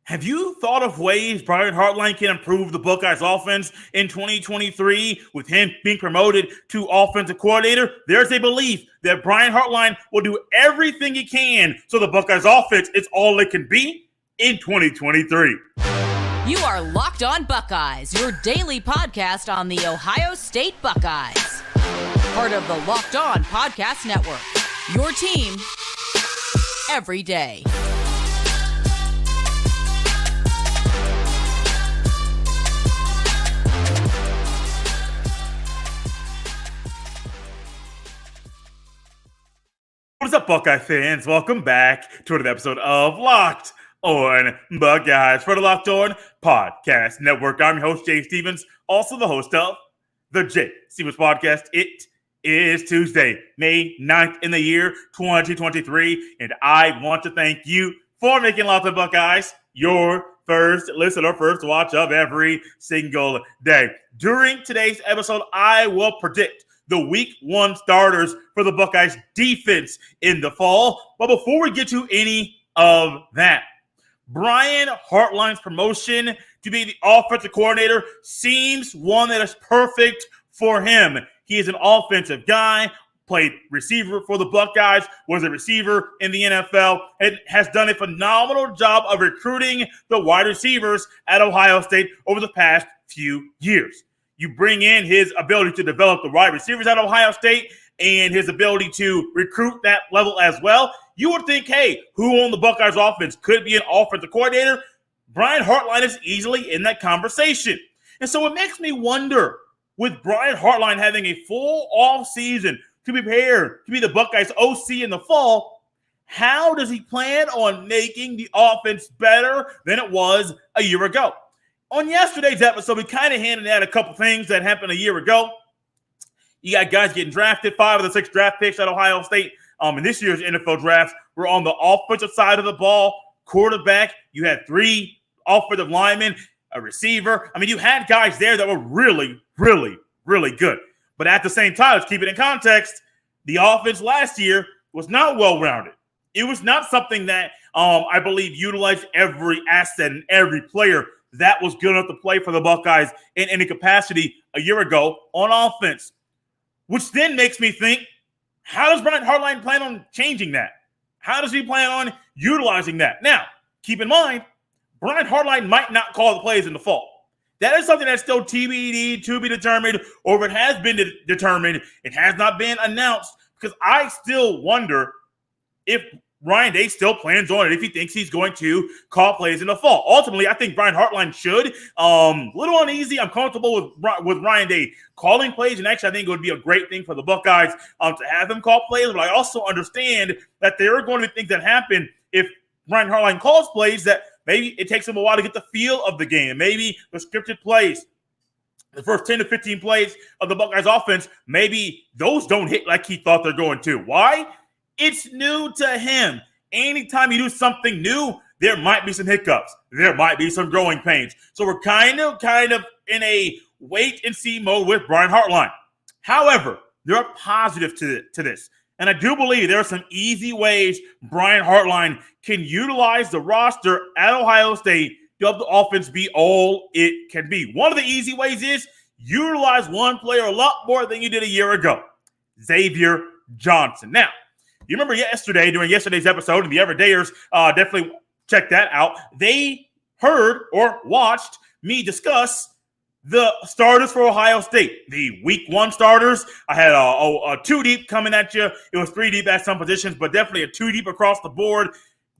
Have you thought of ways Brian Hartline can improve the Buckeyes offense in 2023 with him being promoted to offensive coordinator? There's a belief that Brian Hartline will do everything he can so the Buckeyes offense is all it can be in 2023. You are Locked On Buckeyes, your daily podcast on the Ohio State Buckeyes. Part of the Locked On Podcast Network, your team every day. What's up, Buckeye fans? Welcome back to another episode of Locked On Buckeyes for the Locked On Podcast Network. I'm your host, Jay Stevens, also the host of the Jay Stevens Podcast. It is Tuesday, May 9th in the year 2023, and I want to thank you for making Locked On Buckeyes your first listen or first watch of every single day. During today's episode, I will predict the week one starters for the Buckeyes defense in the fall. But before we get to any of that, Brian Hartline's promotion to be the offensive coordinator seems one that is perfect for him. He is an offensive guy, played receiver for the Buckeyes, was a receiver in the NFL, and has done a phenomenal job of recruiting the wide receivers at Ohio State over the past few years. You bring in his ability to develop the wide receivers at Ohio State and his ability to recruit that level as well. You would think, hey, who on the Buckeyes offense could be an offensive coordinator? Brian Hartline is easily in that conversation. And so it makes me wonder, with Brian Hartline having a full off season to prepare to be the Buckeyes OC in the fall, how does he plan on making the offense better than it was a year ago? On yesterday's episode, we kind of handed out a couple things that happened a year ago. You got guys getting drafted, 5 of the 6 draft picks at Ohio State in this year's NFL draft were on the offensive side of the ball. Quarterback, you had 3 offensive linemen, a receiver. I mean, you had guys there that were really, really, really good. But at the same time, let's keep it in context, the offense last year was not well-rounded. It was not something that I believe utilized every asset and every player that was good enough to play for the Buckeyes in any capacity a year ago on offense. Which then makes me think, how does Brian Hartline plan on changing that? How does he plan on utilizing that? Now, keep in mind, Brian Hartline might not call the plays in the fall. That is something that's still TBD, to be determined, or if it has been determined, it has not been announced, because I still wonder if Ryan Day still plans on it, if he thinks he's going to call plays in the fall. Ultimately, I think Brian Hartline should. Little uneasy. I'm comfortable with Ryan Day calling plays, and actually I think it would be a great thing for the Buckeyes to have him call plays. But I also understand that there are going to be things that happen if Brian Hartline calls plays that maybe it takes him a while to get the feel of the game. Maybe the scripted plays, the first 10 to 15 plays of the Buckeyes offense, maybe those don't hit like he thought they're going to. Why? It's new to him. Anytime you do something new, there might be some hiccups. There might be some growing pains. So we're kind of in a wait-and-see mode with Brian Hartline. However, there are positives to this. And I do believe there are some easy ways Brian Hartline can utilize the roster at Ohio State to help the offense be all it can be. One of the easy ways is utilize one player a lot more than you did a year ago, Xavier Johnson. Now, you remember yesterday, during yesterday's episode, and the Everydayers definitely check that out. They heard or watched me discuss the starters for Ohio State, the week one starters. I had a 2 deep coming at you. It was 3 deep at some positions, but definitely a 2 deep across the board.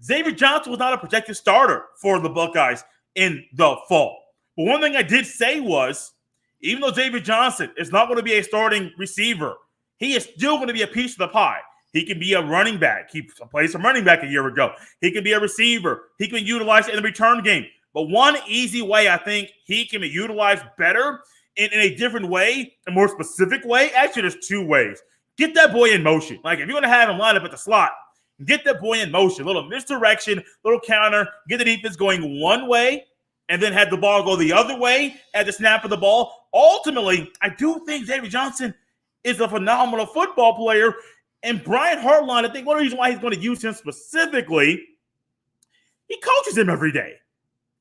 Xavier Johnson was not a projected starter for the Buckeyes in the fall. But one thing I did say was, even though Xavier Johnson is not going to be a starting receiver, he is still going to be a piece of the pie. He can be a running back. He played some running back a year ago. He can be a receiver. He can be utilized in the return game. But one easy way I think he can be utilized better in a different way, a more specific way, actually there's 2 ways. Get that boy in motion. Like if you're going to have him line up at the slot, get that boy in motion. A little misdirection, little counter, get the defense going one way, and then have the ball go the other way at the snap of the ball. Ultimately, I do think Xavier Johnson is a phenomenal football player. And Brian Hartline, I think one of the reasons why he's going to use him specifically, he coaches him every day.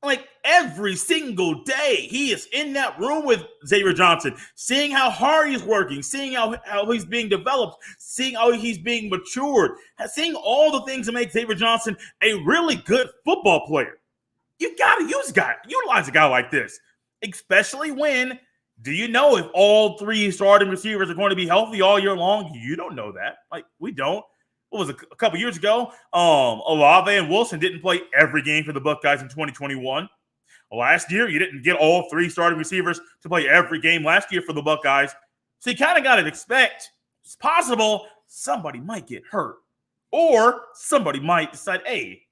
Like every single day, he is in that room with Xavier Johnson, seeing how hard he's working, seeing how he's being developed, seeing how he's being matured, seeing all the things that make Xavier Johnson a really good football player. You got to utilize a guy like this, especially when, do you know if all three starting receivers are going to be healthy all year long? You don't know that. Like, we don't. What was it, a couple years ago? Olave and Wilson didn't play every game for the Buckeyes in 2021. Last year, you didn't get all three starting receivers to play every game last year for the Buckeyes. So you kind of got to expect it's possible somebody might get hurt. Or somebody might decide, hey,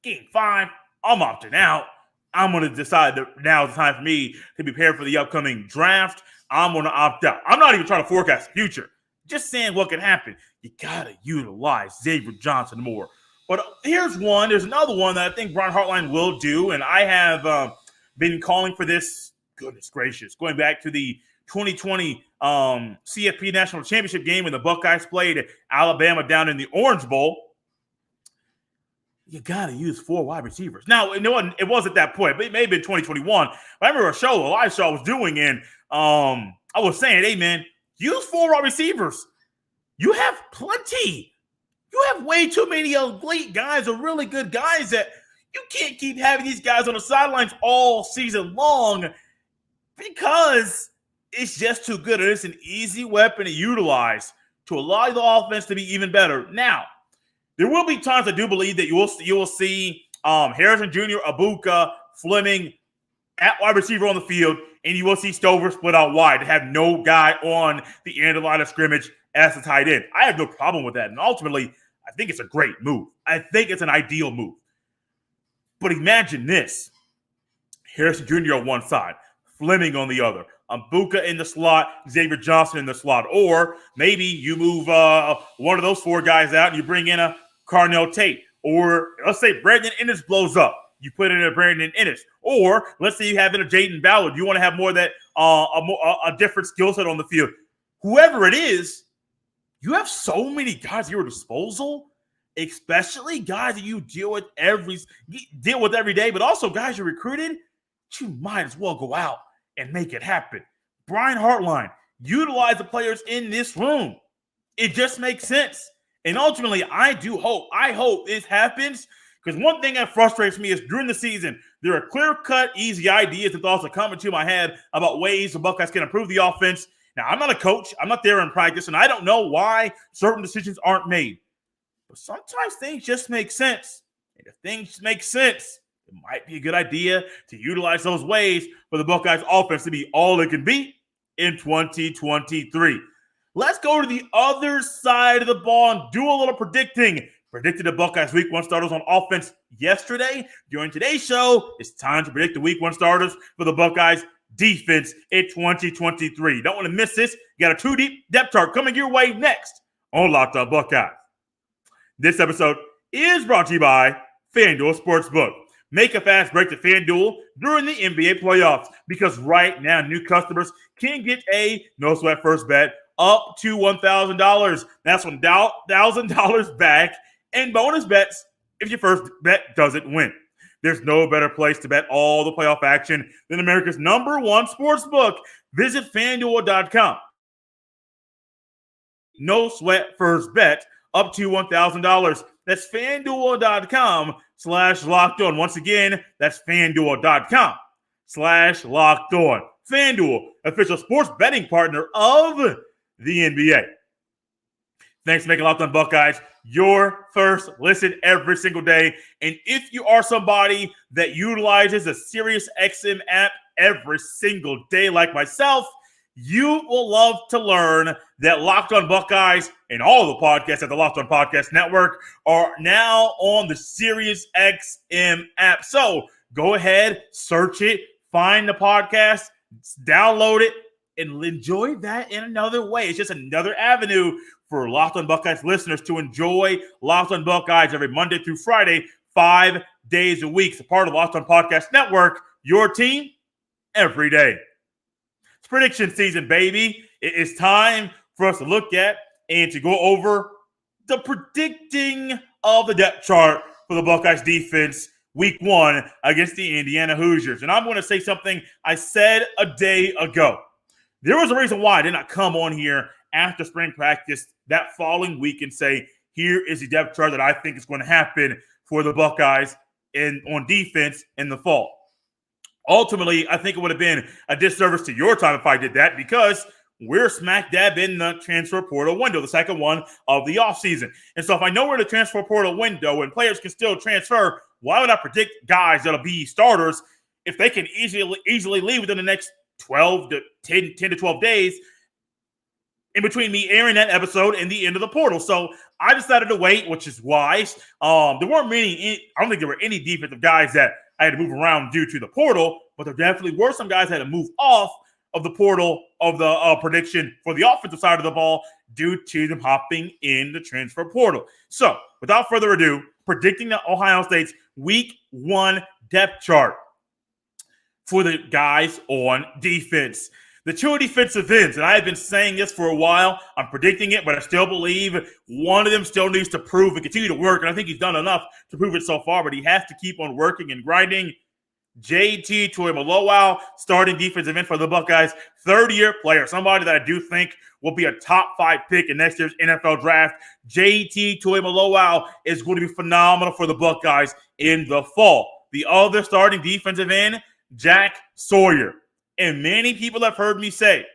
game 5, I'm opting out. I'm going to decide that now is the time for me to prepare for the upcoming draft. I'm going to opt out. I'm not even trying to forecast the future. Just saying what can happen. You got to utilize Xavier Johnson more. But here's one. There's another one that I think Brian Hartline will do, and I have been calling for this, goodness gracious, going back to the 2020 CFP National Championship game when the Buckeyes played Alabama down in the Orange Bowl. You got to use 4 wide receivers. Now, it wasn't that point, but it may have been 2021. I remember a live show I was doing, and I was saying, hey, man, use 4 wide receivers. You have plenty. You have way too many elite guys or really good guys that you can't keep having these guys on the sidelines all season long because it's just too good. And it's an easy weapon to utilize to allow the offense to be even better. Now, there will be times I do believe that you will see Harrison Jr., Abuka, Fleming at wide receiver on the field, and you will see Stover split out wide to have no guy on the end of the line of scrimmage as the tight end. I have no problem with that. And ultimately, I think it's a great move. I think it's an ideal move. But imagine this. Harrison Jr. on one side, Fleming on the other, Abuka in the slot, Xavier Johnson in the slot. Or maybe you move one of those 4 guys out and you bring in a Carnell Tate. Or let's say Brandon Ennis blows up. You put in a Brandon Ennis. Or let's say you have in a Jaden Ballard. You want to have more of that, a different skill set on the field. Whoever it is, you have so many guys at your disposal, especially guys that you deal with every day, but also guys you recruited. You might as well go out and make it happen. Brian Hartline, utilize the players in this room. It just makes sense. And ultimately, I hope this happens, because one thing that frustrates me is during the season, there are clear-cut, easy ideas and thoughts that come into my head about ways the Buckeyes can improve the offense. Now, I'm not a coach. I'm not there in practice, and I don't know why certain decisions aren't made. But sometimes things just make sense. And if things make sense, it might be a good idea to utilize those ways for the Buckeyes offense to be all it can be in 2023. Let's go to the other side of the ball and do a little predicting. Predicted the Buckeyes Week 1 starters on offense yesterday. During today's show, it's time to predict the Week 1 starters for the Buckeyes defense in 2023. Don't want to miss this. You got a 2-deep depth chart coming your way next on Locked On Buckeyes. This episode is brought to you by FanDuel Sportsbook. Make a fast break to FanDuel during the NBA playoffs, because right now new customers can get a no-sweat first bet up to $1,000. That's $1,000 back and bonus bets if your first bet doesn't win. There's no better place to bet all the playoff action than America's #1 sportsbook. Visit FanDuel.com. No sweat first bet up to $1,000. That's FanDuel.com/locked-on. Once again, that's FanDuel.com/locked-on. FanDuel, official sports betting partner of the NBA. Thanks for making Locked On Buckeyes your first listen every single day. And if you are somebody that utilizes the SiriusXM app every single day like myself, you will love to learn that Locked On Buckeyes and all the podcasts at the Locked On Podcast Network are now on the SiriusXM app. So go ahead, search it, find the podcast, download it, and enjoy that in another way. It's just another avenue for Locked On Buckeyes listeners to enjoy Locked On Buckeyes every Monday through Friday, 5 days a week. It's a part of Locked On Podcast Network, your team every day. It's prediction season, baby. It is time for us to look at and to go over the predicting of the depth chart for the Buckeyes defense week 1 against the Indiana Hoosiers. And I'm going to say something I said a day ago. There was a reason why I did not come on here after spring practice that following week and say, here is the depth chart that I think is going to happen for the Buckeyes on defense in the fall. Ultimately, I think it would have been a disservice to your time if I did that, because we're smack dab in the transfer portal window, the second one of the offseason. And so if I know we're in the transfer portal window and players can still transfer, why would I predict guys that'll be starters if they can easily leave within the next 10 to 12 days in between me airing that episode and the end of the portal? So I decided to wait, which is wise. There weren't many, I don't think there were any defensive guys that I had to move around due to the portal, but there definitely were some guys that had to move off of the portal of the prediction for the offensive side of the ball due to them hopping in the transfer portal. So without further ado, predicting the Ohio State's week 1 depth chart for the guys on defense. The two defensive ends, and I have been saying this for a while. I'm predicting it, but I still believe one of them still needs to prove and continue to work, and I think he's done enough to prove it so far, but he has to keep on working and grinding. JT Tuimoloau, starting defensive end for the Buckeyes, third-year player, somebody that I do think will be a top 5 pick in next year's NFL draft. JT Tuimoloau is going to be phenomenal for the Buckeyes in the fall. The other starting defensive end, Jack Sawyer. And many people have heard me say,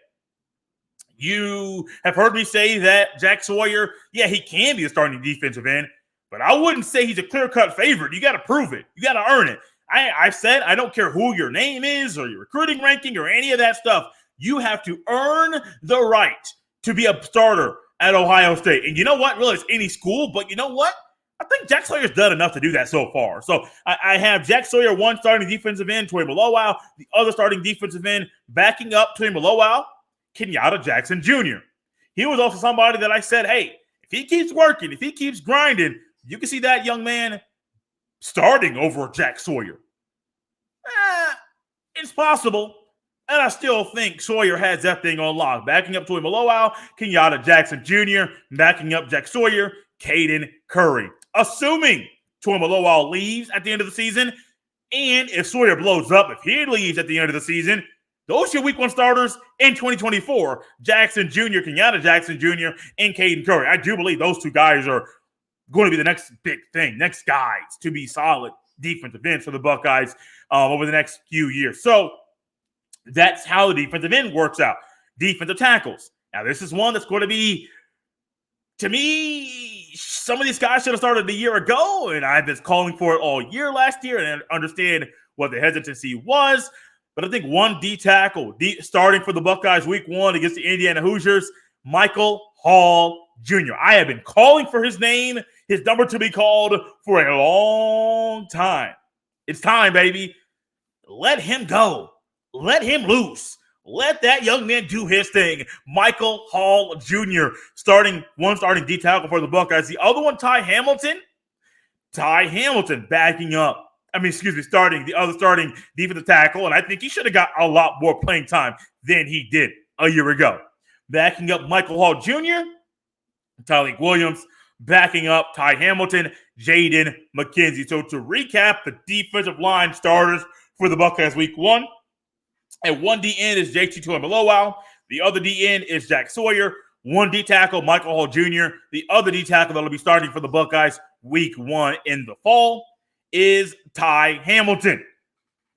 that Jack Sawyer, yeah, he can be a starting defensive end, but I wouldn't say he's a clear-cut favorite. You got to prove it. You got to earn it. I said I don't care who your name is or your recruiting ranking or any of that stuff. You have to earn the right to be a starter at Ohio State. And you know what? Really, it's any school, but you know what? I think Jack Sawyer's done enough to do that so far. So I have Jack Sawyer, one starting defensive end, Tuimoloau, the other starting defensive end, backing up Tuimoloau, Kenyatta Jackson Jr. He was also somebody that I said, hey, if he keeps working, if he keeps grinding, you can see that young man starting over Jack Sawyer. It's possible. And I still think Sawyer has that thing on lock. Backing up Tuimoloau, Kenyatta Jackson Jr., backing up Jack Sawyer, Caden Curry. Assuming Tuimoloau leaves at the end of the season, and if Sawyer blows up, if he leaves at the end of the season, those are week 1 starters in 2024, Jackson Jr., Kenyatta Jackson Jr., and Caden Curry. I do believe those two guys are going to be the next big thing, next guys to be solid defensive ends for the Buckeyes over the next few years. So that's how the defensive end works out. Defensive tackles. Now, this is one that's going to be, to me, some of these guys should have started a year ago, and I've been calling for it all year last year, and I understand what the hesitancy was. But I think one D tackle starting for the Buckeyes week 1 against the Indiana Hoosiers, Michael Hall Jr. I have been calling for his name, his number to be called for a long time. It's time, baby. Let him go. Let him loose. Let that young man do his thing. Michael Hall Jr. starting D tackle for the Buckeyes. The other one, Ty Hamilton. Ty Hamilton backing up. Starting the other starting defensive tackle. And I think he should have got a lot more playing time than he did a year ago. Backing up Michael Hall Jr., Tyleik Williams. Backing up Ty Hamilton, Jaden McKenzie. So to recap, the defensive line starters for the Buckeyes week 1. And one D end is JT Tuimoloau. The other D end is Jack Sawyer. One D tackle, Michael Hall Jr. The other D tackle that will be starting for the Buckeyes week 1 in the fall is Ty Hamilton.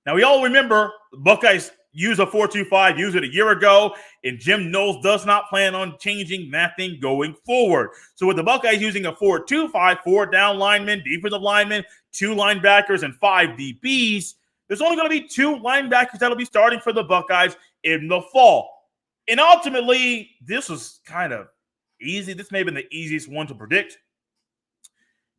Now, we all remember the Buckeyes used a 4-2-5, used it a year ago, and Jim Knowles does not plan on changing that thing going forward. So with the Buckeyes using a 4-2-5, 4 down linemen, defensive linemen, 2 linebackers, and 5 DBs, there's only going to be 2 linebackers that will be starting for the Buckeyes in the fall. And ultimately, this was kind of easy. This may have been the easiest one to predict.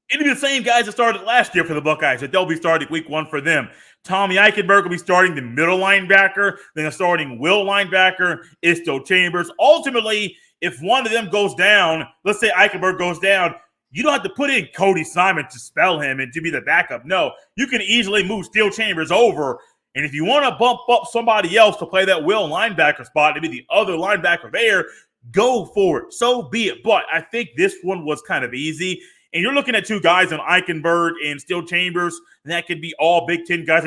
It'll be the same guys that started last year for the Buckeyes that they'll be starting week 1 for them. Tommy Eichenberg will be starting the middle linebacker. Then the starting will linebacker is Still Chambers. Ultimately, if one of them goes down, let's say Eichenberg goes down, you don't have to put in Cody Simon to spell him and to be the backup. No, you can easily move Still Chambers over. And if you want to bump up somebody else to play that will linebacker spot, to be the other linebacker there, go for it. So be it. But I think this one was kind of easy. And you're looking at 2 guys on Eichenberg and Still Chambers that could be all Big Ten guys.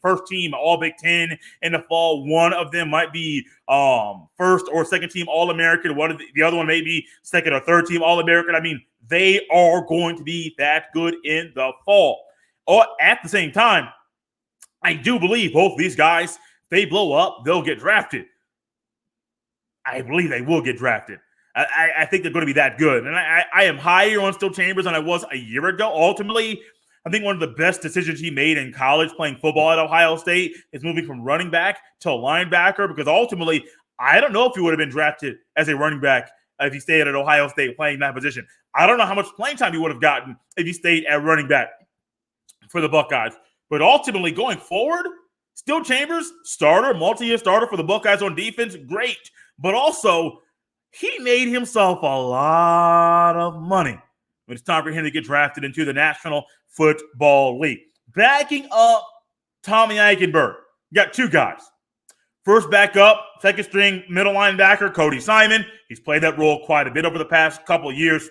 First team, all Big Ten in the fall. One of them might be first or second team All-American. One of the other one may be second or third team All-American. I mean, they are going to be that good in the fall. Or at the same time, I do believe both of these guys, if they blow up, they'll get drafted. I believe they will get drafted. I think they're going to be that good. And I am higher on Still Chambers than I was a year ago. Ultimately, I think one of the best decisions he made in college playing football at Ohio State is moving from running back to linebacker, because ultimately, I don't know if he would have been drafted as a running back if he stayed at Ohio State playing that position. I don't know how much playing time he would have gotten if he stayed at running back for the Buckeyes. But ultimately, going forward, Still Chambers, starter, multi-year starter for the Buckeyes on defense, great. But also, he made himself a lot of money when it's time for him to get drafted into the National Football League. Backing up Tommy Eichenberg, you got two guys. First backup, second string middle linebacker, Cody Simon. He's played that role quite a bit over the past couple of years.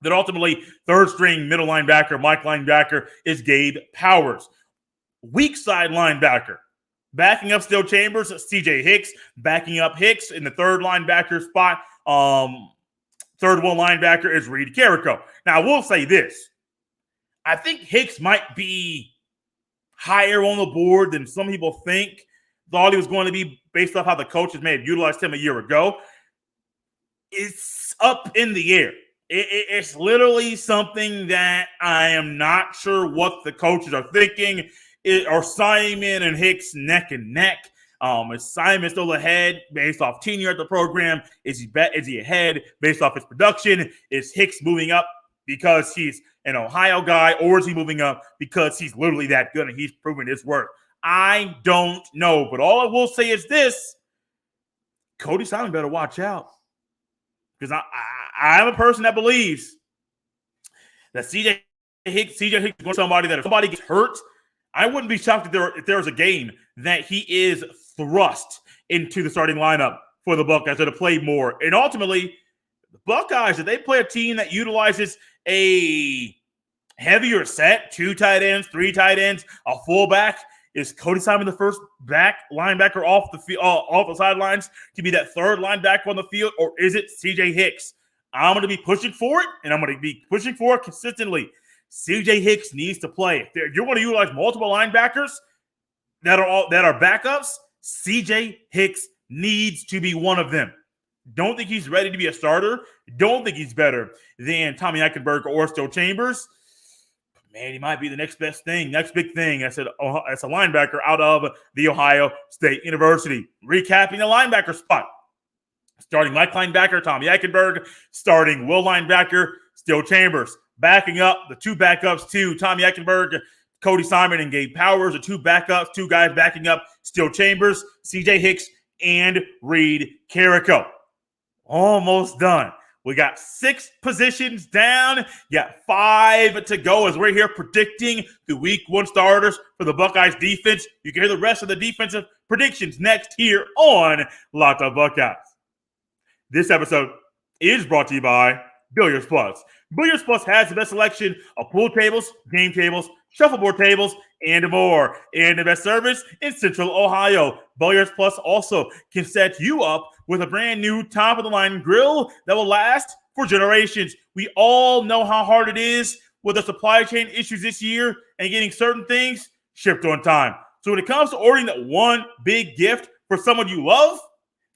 Then ultimately, third string middle linebacker, Mike linebacker, is Gabe Powers. Weak side linebacker. Backing up Still Chambers, CJ Hicks. Backing up Hicks in the third linebacker spot. Third one linebacker is Reed Carrico. Now, I will say this. I think Hicks might be higher on the board than some people think. Thought he was going to be based off how the coaches may have utilized him a year ago. It's up in the air. It's literally something that I am not sure what the coaches are thinking. Are Simon and Hicks neck and neck? Is Simon still ahead based off tenure at the program? Is he ahead based off his production? Is Hicks moving up because he's an Ohio guy, or is he moving up because he's literally that good and he's proven his worth? I don't know, but all I will say is this: Cody Simon better watch out, because I'm a person that believes that CJ Hicks is going to be somebody that if somebody gets hurt, I wouldn't be shocked if there was a game that he is thrust into the starting lineup for the Buckeyes to play more. And ultimately, the Buckeyes, if they play a team that utilizes a heavier set, 2 tight ends, 3 tight ends, a fullback, is Cody Simon the first back linebacker off the sidelines to be that third linebacker on the field, or is it CJ Hicks? I'm going to be pushing for it, and I'm going to be pushing for it consistently. CJ Hicks needs to play. If you're going to utilize multiple linebackers that are backups, CJ Hicks needs to be one of them. Don't think he's ready to be a starter. Don't think he's better than Tommy Eichenberg or Still Chambers. Man, he might be the next best thing, next big thing. As a linebacker out of the Ohio State University. Recapping the linebacker spot. Starting Mike linebacker, Tommy Eichenberg. Starting Will linebacker, Still Chambers. Backing up, the 2 backups to Tommy Eichenberg, Cody Simon, and Gabe Powers. The 2 backups, 2 guys backing up Still Chambers, CJ Hicks, and Reed Carrico. Almost done. We got 6 positions down. Got 5 to go as we're here predicting the week 1 starters for the Buckeyes defense. You can hear the rest of the defensive predictions next here on Locked On Buckeyes. This episode is brought to you by Billiards Plus. Billiards Plus has the best selection of pool tables, game tables, shuffleboard tables, and more. And the best service in Central Ohio. Billiards Plus also can set you up with a brand new top-of-the-line grill that will last for generations. We all know how hard it is with the supply chain issues this year and getting certain things shipped on time. So when it comes to ordering that one big gift for someone you love,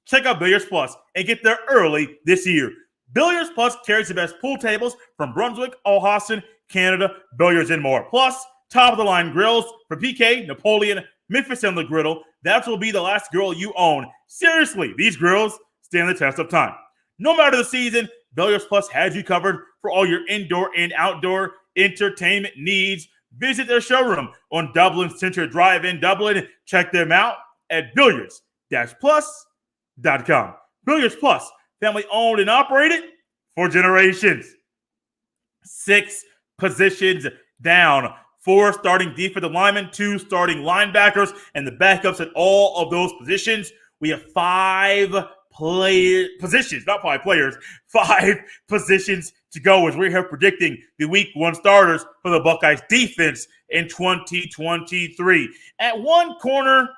check out Billiards Plus and get there early this year. Billiards Plus carries the best pool tables from Brunswick, Alhassan, Canada, Billiards, and more. Plus, top-of-the-line grills for PK, Napoleon, Memphis, and the Griddle. That will be the last grill you own. Seriously, these grills stand the test of time. No matter the season, Billiards Plus has you covered for all your indoor and outdoor entertainment needs. Visit their showroom on Dublin Center Drive in Dublin. Check them out at billiards-plus.com. Billiards Plus, family owned and operated for generations. 6 positions down. 4 starting defensive linemen, 2 starting linebackers, and the backups at all of those positions. We have 5 positions to go as we're here predicting the week 1 starters for the Buckeyes defense in 2023. At one corner,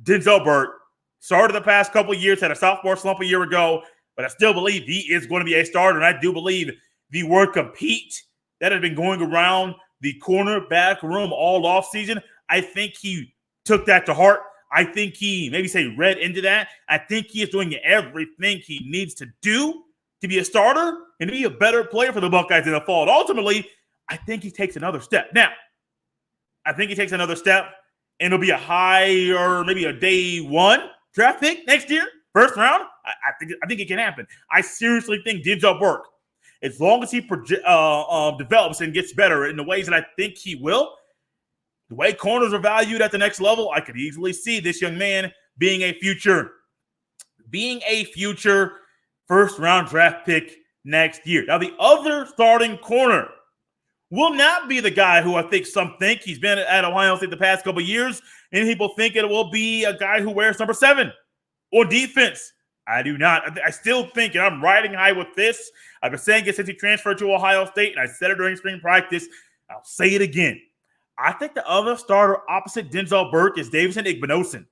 Denzel Burke started the past couple of years, had a sophomore slump a year ago, but I still believe he is going to be a starter. And I do believe the word compete that has been going around the cornerback room all offseason, I think he took that to heart. I think he read into that. I think he is doing everything he needs to do to be a starter and to be a better player for the Buckeyes in the fall. And ultimately, I think he takes another step. Now, I think he takes another step, and it'll be a high or maybe a day 1 draft pick next year, first round. I think it can happen. I seriously think Denzel Burke, as long as he develops and gets better in the ways that I think he will, the way corners are valued at the next level, I could easily see this young man being a future first-round draft pick next year. Now, the other starting corner will not be the guy who I think some think he's been at Ohio State the past couple of years, and people think it will be a guy who wears number 7 on defense. I do not. I still think, and I'm riding high with this, I've been saying it since he transferred to Ohio State, and I said it during spring practice. I'll say it again. I think the other starter opposite Denzel Burke is Davison Igbinosun.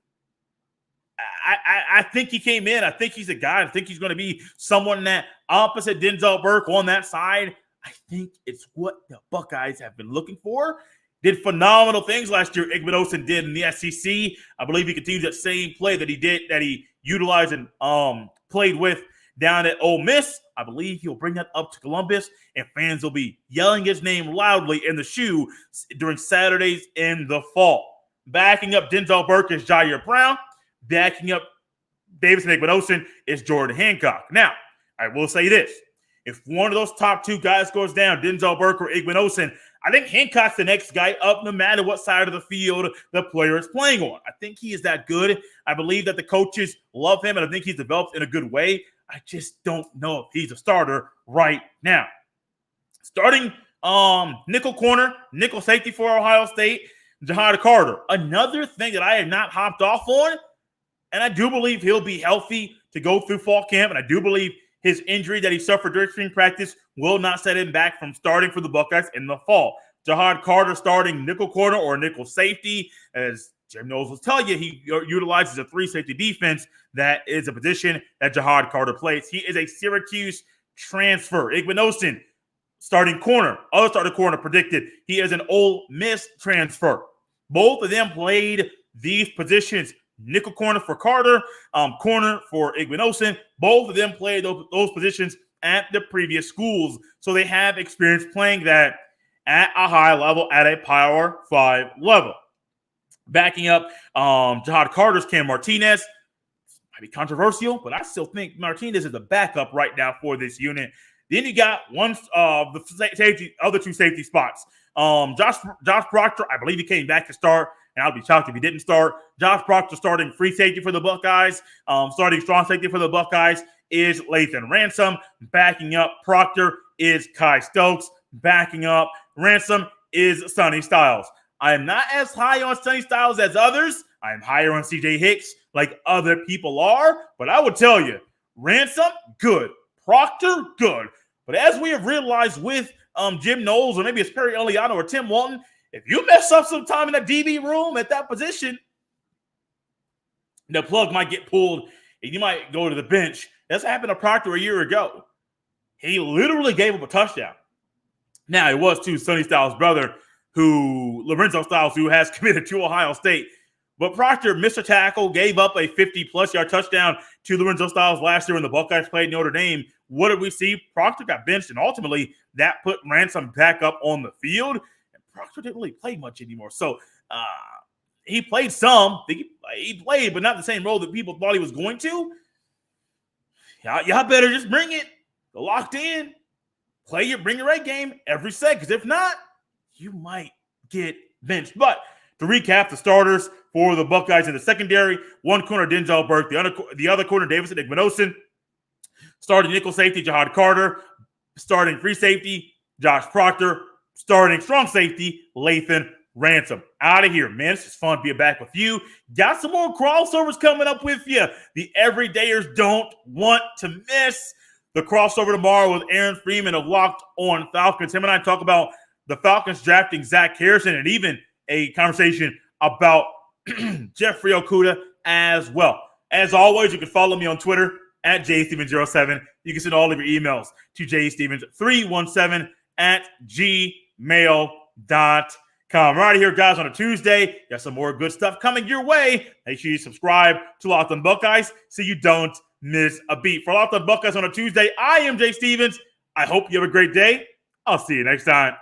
I think he came in. I think he's a guy. I think he's going to be someone that opposite Denzel Burke on that side. I think it's what the Buckeyes have been looking for. Did phenomenal things last year. Igbinosun did in the SEC. I believe he continues that same play that he utilized and played with down at Ole Miss. I believe he'll bring that up to Columbus, and fans will be yelling his name loudly in the shoe during Saturdays in the fall. Backing up Denzel Burke is Jair Brown. Backing up Davison Igbinosun is Jordan Hancock. Now, I will say this. If one of those top 2 guys goes down, Denzel Burke or Igbinosun, I think Hancock's the next guy up no matter what side of the field the player is playing on. I think he is that good. I believe that the coaches love him, and I think he's developed in a good way. I just don't know if he's a starter right now. Starting nickel corner, nickel safety for Ohio State, Jahad Carter. Another thing that I have not hopped off on, and I do believe he'll be healthy to go through fall camp, and I do believe his injury that he suffered during spring practice will not set him back from starting for the Buckeyes in the fall. Jahad Carter starting nickel corner or nickel safety. As Jim Knowles will tell you, he utilizes a 3-safety defense. That is a position that Jahad Carter plays. He is a Syracuse transfer. Igbinosun, starting corner. Other starting corner predicted. He is an Ole Miss transfer. Both of them played these positions. Nickel corner for Carter, corner for Igbinosun. Both of them played those positions at the previous schools. So they have experience playing that at a high level, at a Power 5 level. Backing up Jahad Carter's Cam Martinez. Might be controversial, but I still think Martinez is the backup right now for this unit. Then you got the other 2 safety spots. Josh Proctor, I believe he came back to start, and I'll be shocked if he didn't start. Josh Proctor starting free safety for the Buckeyes. Starting strong safety for the Buckeyes is Lathan Ransom. Backing up Proctor is Kai Stokes. Backing up Ransom is Sonny Styles. I am not as high on Sonny Styles as others. I am higher on CJ Hicks like other people are. But I would tell you, Ransom, good. Proctor, good. But as we have realized with Jim Knowles or maybe it's Perry Eliano or Tim Walton, if you mess up some time in the DB room at that position, the plug might get pulled and you might go to the bench. That's happened to Proctor a year ago. He literally gave up a touchdown. Now, it was to Sonny Styles' brother, Lorenzo Styles, who has committed to Ohio State. But Proctor missed a tackle, gave up a 50-plus yard touchdown to Lorenzo Styles last year when the Buckeyes played Notre Dame. What did we see? Proctor got benched, and ultimately that put Ransom back up on the field. And Proctor didn't really play much anymore. So he played some. He played, but not the same role that people thought he was going to. Y'all better just bring it. Go locked in. Bring your A game every set, because if not, you might get benched. But to recap the starters for the Buckeyes in the secondary, one corner, Denzel Burke, the other corner, Davison Igbinosun, starting nickel safety, Jahad Carter, starting free safety, Josh Proctor, starting strong safety, Lathan Ransom. Out of here, man. It's just fun to be back with you. Got some more crossovers coming up with you. The everydayers don't want to miss. the crossover tomorrow with Aaron Freeman of Locked On Falcons. Him and I talk about the Falcons drafting Zach Harrison and even a conversation about Jeffrey Okudah as well. As always, you can follow me on Twitter at jstevens07. You can send all of your emails to jstevens317@gmail.com. We're out of here, guys, on a Tuesday. Got some more good stuff coming your way. Make sure you subscribe to Locked On Buckeyes so you don't miss a beat. For Locked On Buckeyes on a Tuesday, I am Jay Stevens. I hope you have a great day. I'll see you next time.